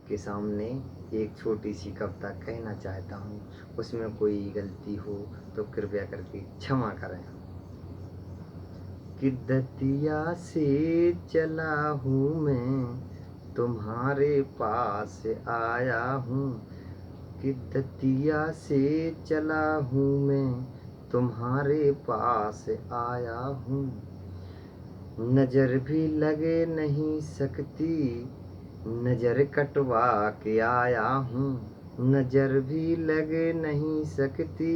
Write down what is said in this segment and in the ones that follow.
आपके सामने एक छोटी सी कविता कहना चाहता हूँ। उसमें कोई गलती हो तो कृपया करके क्षमा करें। कि दतिया से चला हूँ मैं, तुम्हारे पास आया हूँ। कि दतिया से चला हूँ मैं, तुम्हारे पास आया हूँ। नजर भी लगे नहीं सकती, नजर कटवा के आया हूँ। नजर भी लगे नहीं सकती,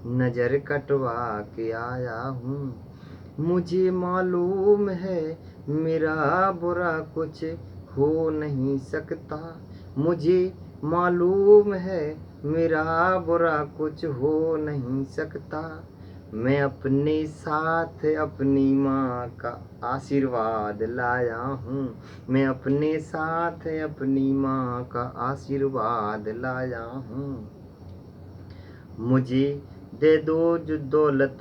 नजर कटवा के आया हूँ। मुझे मालूम है मेरा बुरा कुछ हो नहीं सकता। मुझे मालूम है मेरा बुरा कुछ हो नहीं सकता। मैं अपने साथ अपनी माँ का आशीर्वाद लाया हूँ। मैं अपने साथ अपनी माँ का आशीर्वाद लाया हूँ। मुझे दे दो जो दौलत,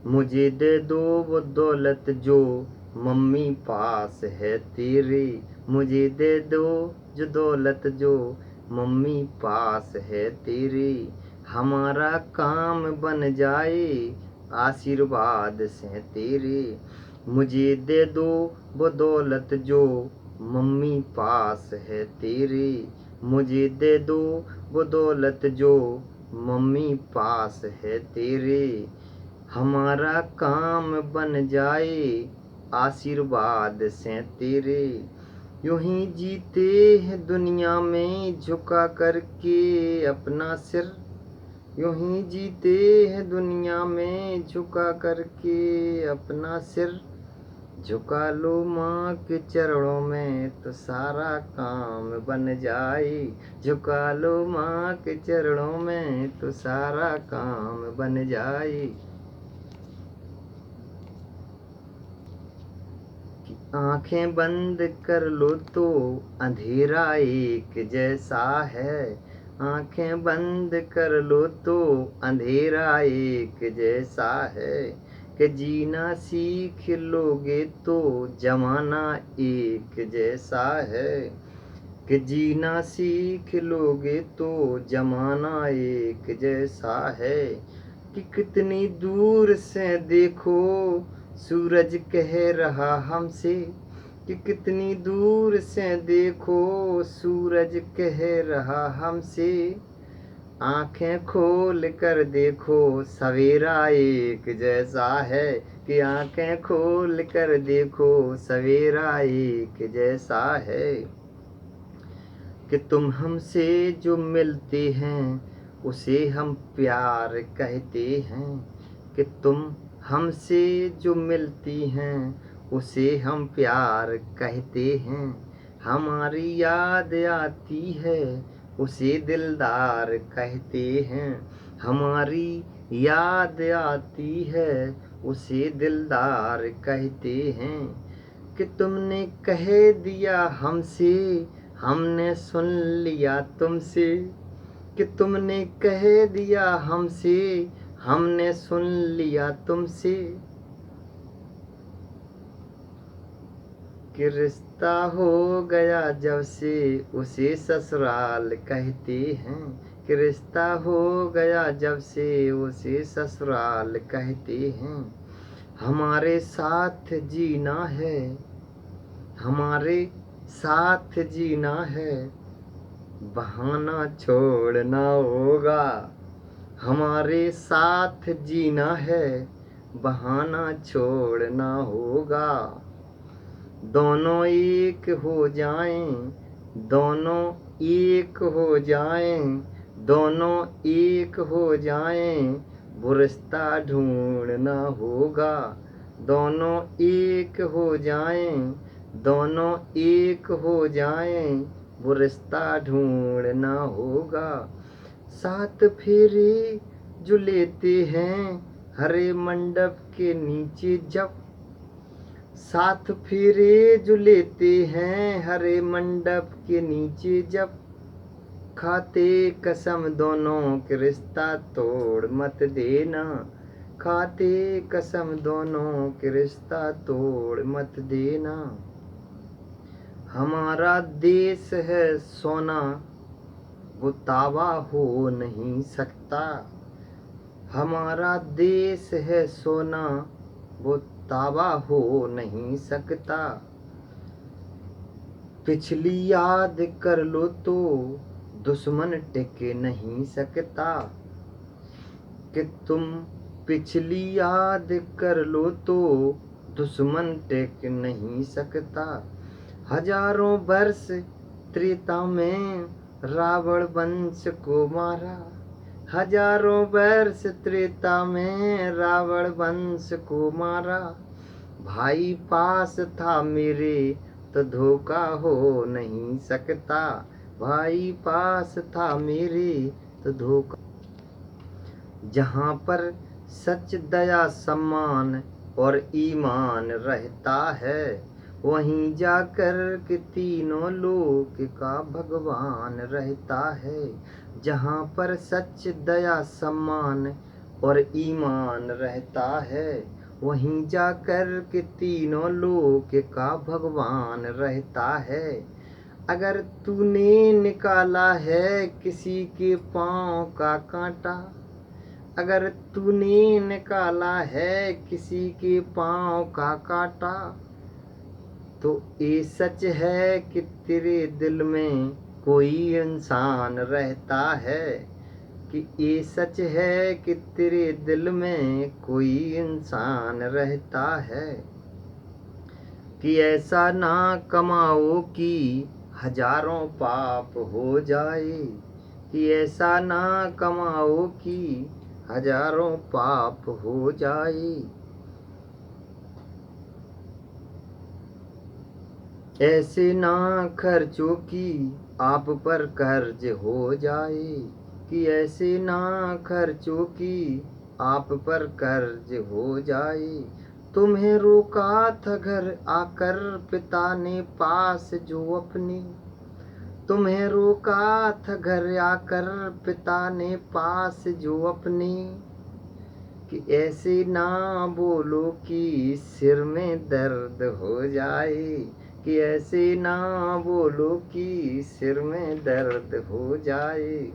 मुझे दे दो वो दौलत जो मम्मी पास है तेरे। मुझे दे दो जो दौलत जो मम्मी पास है तेरे। हमारा काम बन जाए आशीर्वाद से तेरे। मुझे दे दो वो दौलत जो मम्मी पास है तेरे। मुझे दे दो वो दौलत जो मम्मी पास है तेरे। हमारा काम बन जाए आशीर्वाद से तेरे। यूं ही जीते हैं दुनिया में झुका करके अपना सिर। यूं ही जीते हैं दुनिया में झुका करके अपना सिर। झुका लो माँ के चरणों में तो सारा काम बन जाए। झुका लो माँ के चरणों में तो सारा काम बन जाए। आंखें बंद कर लो तो अंधेरा एक जैसा है। आंखें बंद कर लो तो अंधेरा एक जैसा है। कि जीना सीख लोगे तो जमाना एक जैसा है। कि जीना सीख लोगे तो जमाना एक जैसा है। कि कितनी दूर से देखो सूरज कह रहा हमसे। कि कितनी दूर से देखो सूरज कह रहा हमसे। आंखें खोल कर देखो सवेरा एक जैसा है। कि आंखें खोल कर देखो सवेरा एक जैसा है। कि तुम हमसे जो मिलते हैं उसे हम प्यार कहते हैं। कि तुम हमसे जो मिलती हैं उसे हम प्यार कहते हैं। हमारी याद आती है उसे दिलदार कहते हैं। हमारी याद आती है उसे दिलदार कहते हैं। कि तुमने कह दिया हमसे हमने सुन लिया तुमसे। कि तुमने कह दिया हमसे हमने सुन लिया तुमसे। कि रिश्ता हो गया जब से उसे ससुराल कहते हैं। कि रिश्ता हो गया जब से उसे ससुराल कहते हैं। हमारे साथ जीना है, हमारे साथ जीना है, बहाना छोड़ना होगा। हमारे साथ जीना है, बहाना छोड़ना होगा। दोनों एक हो जाएं, दोनों एक हो जाएं, दोनों एक हो जाएं, वो रिश्ता ढूंढना होगा। दोनों एक हो जाएं, दोनों एक हो जाएं, वो रिश्ता ढूंढना होगा। सात फेरे जो लेते हैं हरे मंडप के नीचे जब। सात फेरे जो लेते हैं हरे मंडप के नीचे जब। खाते कसम दोनों के रिश्ता तोड़ मत देना। खाते कसम दोनों के रिश्ता तोड़ मत देना। हमारा देश है सोना, वो तावा हो नहीं सकता। हमारा देश है सोना, वो तावा हो नहीं सकता। पिछली याद कर लो तो दुश्मन टिक नहीं सकता। कि तुम पिछली याद कर लो तो दुश्मन टिक नहीं सकता। हजारों वर्ष त्रेता में रावण वंश को मारा। हजारों वर्ष त्रेता में रावण वंश को मारा। भाई पास था मेरे तो धोखा हो नहीं सकता। भाई पास था मेरे तो धोखा। जहाँ पर सच दया सम्मान और ईमान रहता है, वहीं जाकर के तीनों लोक का भगवान रहता है। जहाँ पर सच दया सम्मान और ईमान रहता है, वहीं जाकर के तीनों लोक का भगवान रहता है। अगर तूने निकाला है किसी के पाँव का कांटा, अगर तूने निकाला है किसी के पाँव का कांटा, तो ये सच है कि तेरे दिल में कोई इंसान रहता है। कि ये सच है कि तेरे दिल में कोई इंसान रहता है। कि ऐसा ना कमाओ कि हजारों पाप हो जाए। कि ऐसा ना कमाओ कि हजारों पाप हो जाए। ऐसे ना खर्चो कि आप पर कर्ज हो जाए। कि ऐसे ना खर्चो कि आप पर कर्ज हो जाए। तुम्हें रोका था घर आकर पिता ने पास जो अपने। तुम्हें रोका था घर आकर पिता ने पास जो अपने। कि ऐसे ना बोलो कि सिर में दर्द हो जाए। कि ऐसे ना बोलो कि सिर में दर्द हो जाए।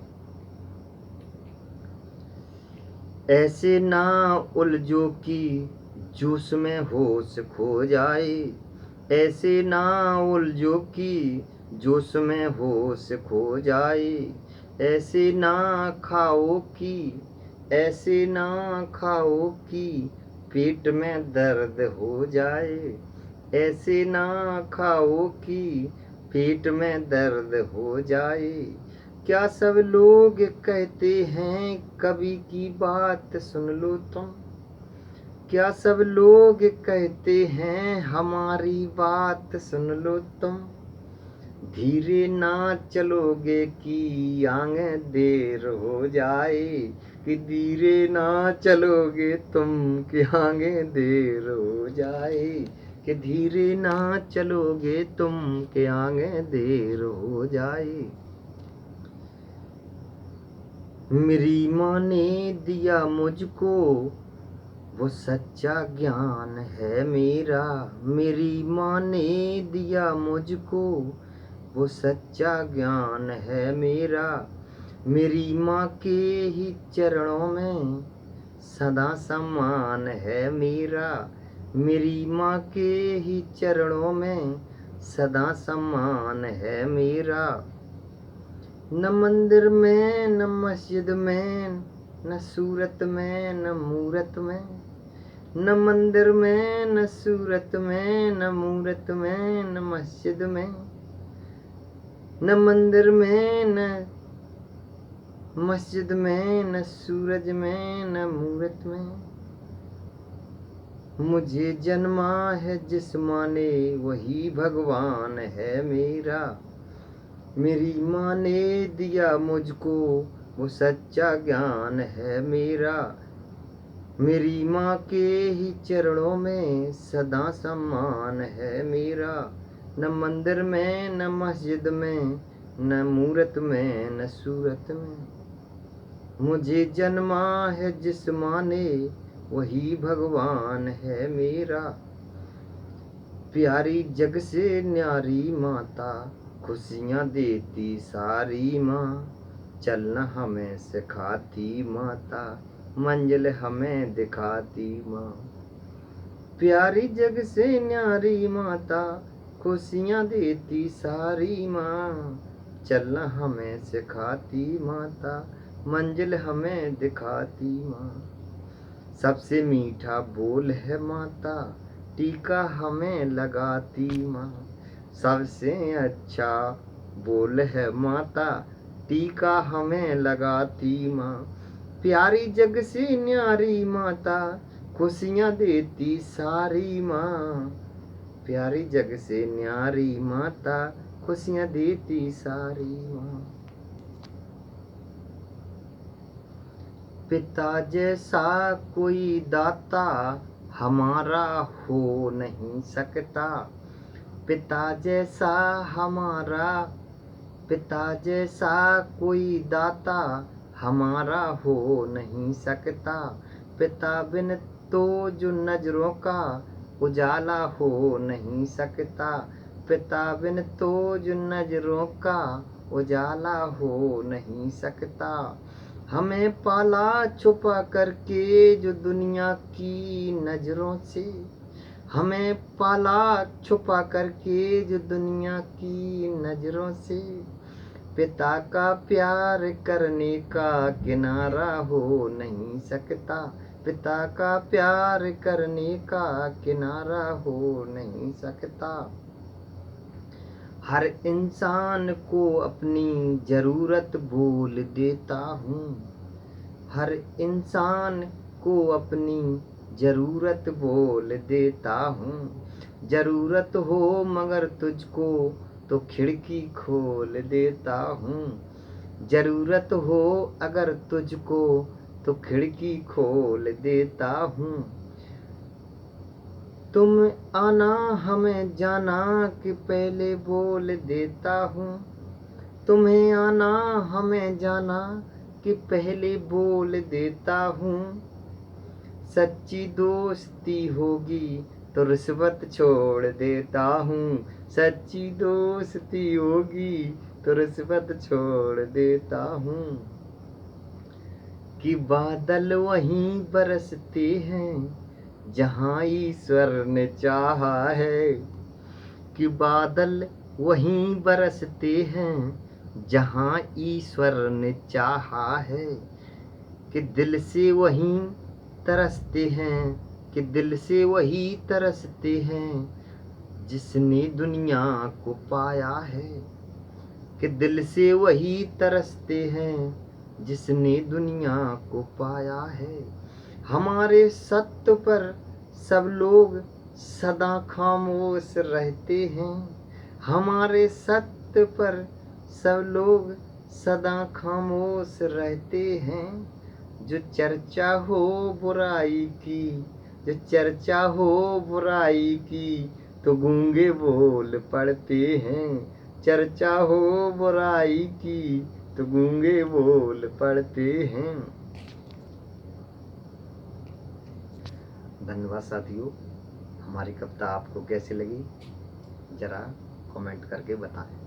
ऐसे ना उलझो कि जोश में होश खो जाए। ऐसे ना उलझो कि जोश में होश खो जाए। ऐसे ना खाओ कि ऐसे ना खाओ कि पेट में दर्द हो जाए। ऐसे ना खाओ कि पेट में दर्द हो जाए। क्या सब लोग कहते हैं कभी की बात सुन लो तुम। क्या सब लोग कहते हैं हमारी बात सुन लो तुम। धीरे ना चलोगे कि आगे देर हो जाए। कि धीरे ना चलोगे तुम कि आगे देर हो जाए। कि धीरे ना चलोगे तुम कि आगे देर हो जाए। मेरी माँ ने दिया मुझको वो सच्चा ज्ञान है मेरा। मेरी माँ ने दिया मुझको वो सच्चा ज्ञान है मेरा। मेरी माँ के ही चरणों में सदा सम्मान है मेरा। मेरी माँ के ही चरणों में सदा सम्मान है मेरा। न मंदिर में न मस्जिद में न सूरत में न मूरत में। न मंदिर में न सूरत में न मूरत में न मस्जिद में। न मंदिर में न मस्जिद में न सूरज में न मूरत में। मुझे जन्मा है जिस माँ ने वही भगवान है मेरा। मेरी माँ ने दिया मुझको वो सच्चा ज्ञान है मेरा। मेरी माँ के ही चरणों में सदा सम्मान है मेरा। न मंदिर में न मस्जिद में न मूरत में न सूरत में। मुझे जन्मा है जिस माँ ने वही भगवान है मेरा। प्यारी जग से न्यारी माता, खुशियाँ देती सारी माँ। चलना हमें सिखाती माता, मंजिल हमें दिखाती माँ। प्यारी जग से न्यारी माता, खुशियाँ देती सारी माँ। चलना हमें सिखाती माता, मंजिल हमें दिखाती माँ। सबसे मीठा बोल है माता, टीका हमें लगाती माँ। सबसे अच्छा बोल है माता, टीका हमें लगाती माँ। प्यारी जग से न्यारी माता, खुशियाँ देती सारी माँ। प्यारी जग से न्यारी माता, खुशियाँ देती सारी माँ। पिता जैसा कोई दाता हमारा हो नहीं सकता। पिता जैसा पिता जैसा कोई दाता हमारा हो नहीं सकता। पिता बिन तो जो नजरों का उजाला हो नहीं सकता। पिता बिन तो जो नजरों का उजाला हो नहीं सकता। हमें पाला छुपा करके जो दुनिया की नजरों से। हमें पाला छुपा करके जो दुनिया की नजरों से। पिता का प्यार करने का किनारा हो नहीं सकता। पिता का प्यार करने का किनारा हो नहीं सकता। हर इंसान को अपनी ज़रूरत बोल देता हूँ। हर इंसान को अपनी ज़रूरत बोल देता हूँ। ज़रूरत हो मगर तुझको तो खिड़की खोल देता हूँ। ज़रूरत हो अगर तुझको तो खिड़की खोल देता हूँ। तुम आना हमें जाना कि पहले बोल देता हूँ। तुम्हें आना हमें जाना कि पहले बोल देता हूँ। सच्ची दोस्ती होगी तो रिश्वत छोड़ देता हूँ। सच्ची दोस्ती होगी तो रिश्वत छोड़ देता हूँ। कि बादल वहीं बरसते हैं जहाँ ईश्वर ने चाहा है। कि बादल वहीं बरसते हैं जहाँ ईश्वर ने चाहा है। कि दिल से वहीं तरसते हैं। कि दिल से वही तरसते हैं जिसने दुनिया को पाया है। कि दिल से वही तरसते हैं जिसने दुनिया को पाया है। हमारे सत्य पर सब लोग सदा खामोश रहते हैं। हमारे सत्य पर सब लोग सदा खामोश रहते हैं। जो चर्चा हो बुराई की, जो चर्चा हो बुराई की तो गूंगे बोल पड़ते हैं। चर्चा हो बुराई की तो गूंगे बोल पड़ते हैं। धन्यवाद साथियों। हमारी कविता आपको कैसी लगी जरा कमेंट करके बताएं।